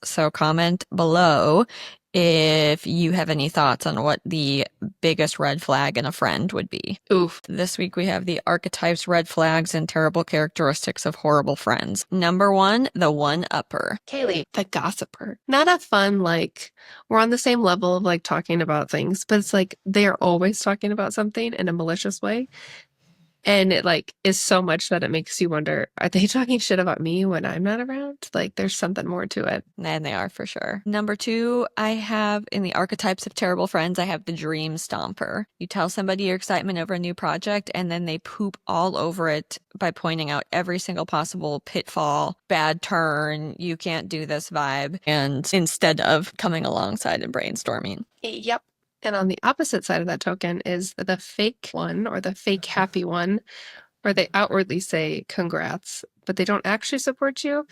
So comment below if you have any thoughts on what the biggest red flag in a friend would be. Oof. This week we have the archetypes, red flags, and terrible characteristics of horrible friends. Number 1, the one-upper. Kaylee, the gossiper. Not a fun, like, we're on the same level of like talking about things, but it's like they are always talking about something in a malicious way. And it like is so much that it makes you wonder, are they talking shit about me when I'm not around? Like there's something more to it. And they are for sure. Number 2, I have in the archetypes of terrible friends, I have the dream stomper. You tell somebody your excitement over a new project and then they poop all over it by pointing out every single possible pitfall, bad turn, you can't do this vibe, and instead of coming alongside and brainstorming. Yep. And on the opposite side of that token is the fake one or the fake happy one, where they outwardly say congrats, but they don't actually support you.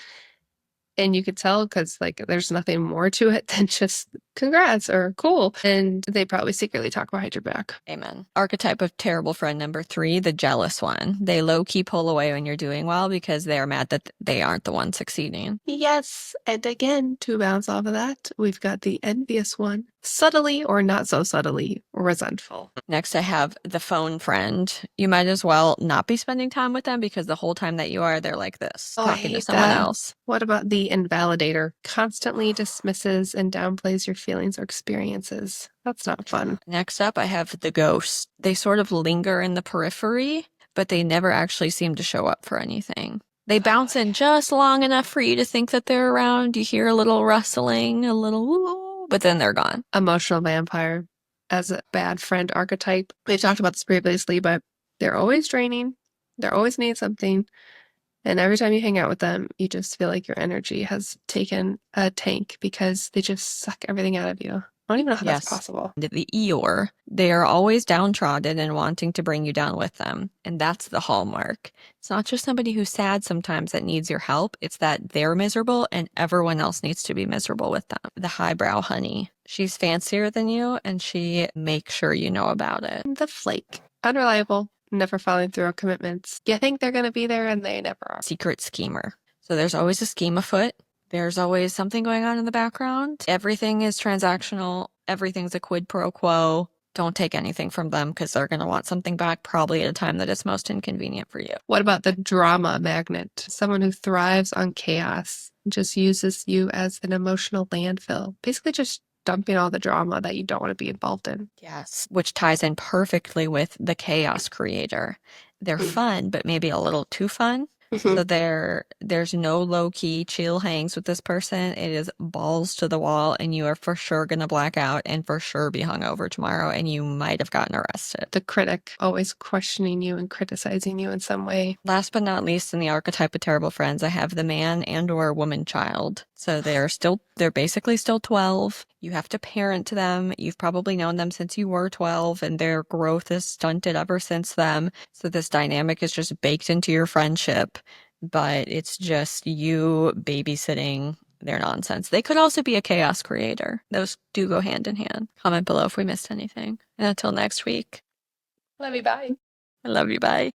And you could tell because like there's nothing more to it than just congrats or cool. And they probably secretly talk behind your back. Amen. Archetype of terrible friend number 3, the jealous one. They low-key pull away when you're doing well because they're mad that they aren't the one succeeding. Yes. And again, to bounce off of that, we've got the envious one. Subtly or not so subtly resentful. Next, I have the phone friend. You might as well not be spending time with them because the whole time that you are, they're like this, Oh, I talking to hate someone that. else. What about the invalidator? Constantly dismisses and downplays your feelings or experiences. That's not fun. Next up, I have the ghost. They sort of linger in the periphery, but they never actually seem to show up for anything. They bounce in just long enough for you to think that they're around. You hear a little rustling, a little woo, but then they're gone. Emotional vampire as a bad friend archetype. We talked about this previously, but they're always draining. They're always need something. And every time you hang out with them, you just feel like your energy has taken a tank because they just suck everything out of you. I don't even know how that's possible. The Eeyore, they are always downtrodden and wanting to bring you down with them. And that's the hallmark. It's not just somebody who's sad sometimes that needs your help. It's that they're miserable and everyone else needs to be miserable with them. The highbrow honey. She's fancier than you and she makes sure you know about it. The flake. Unreliable. Never following through on commitments. You think they're going to be there and they never are. Secret schemer. So there's always a scheme afoot. There's always something going on in the background. Everything is transactional. Everything's a quid pro quo. Don't take anything from them because they're going to want something back probably at a time that is most inconvenient for you. What about the drama magnet? Someone who thrives on chaos, just uses you as an emotional landfill. Basically just dumping all the drama that you don't want to be involved in. Yes, which ties in perfectly with the chaos creator. They're fun, but maybe a little too fun. So there's no low-key chill hangs with this person. It is balls to the wall, and you are for sure gonna black out and for sure be hungover tomorrow, and you might have gotten arrested. The critic, always questioning you and criticizing you in some way. Last but not least, in the archetype of terrible friends, I have the man and or woman child. So they're basically still 12. You have to parent them. You've probably known them since you were 12 and their growth is stunted ever since then. So this dynamic is just baked into your friendship, but it's just you babysitting their nonsense. They could also be a chaos creator. Those do go hand in hand. Comment below if we missed anything. And until next week. Love you, bye. I love you, bye.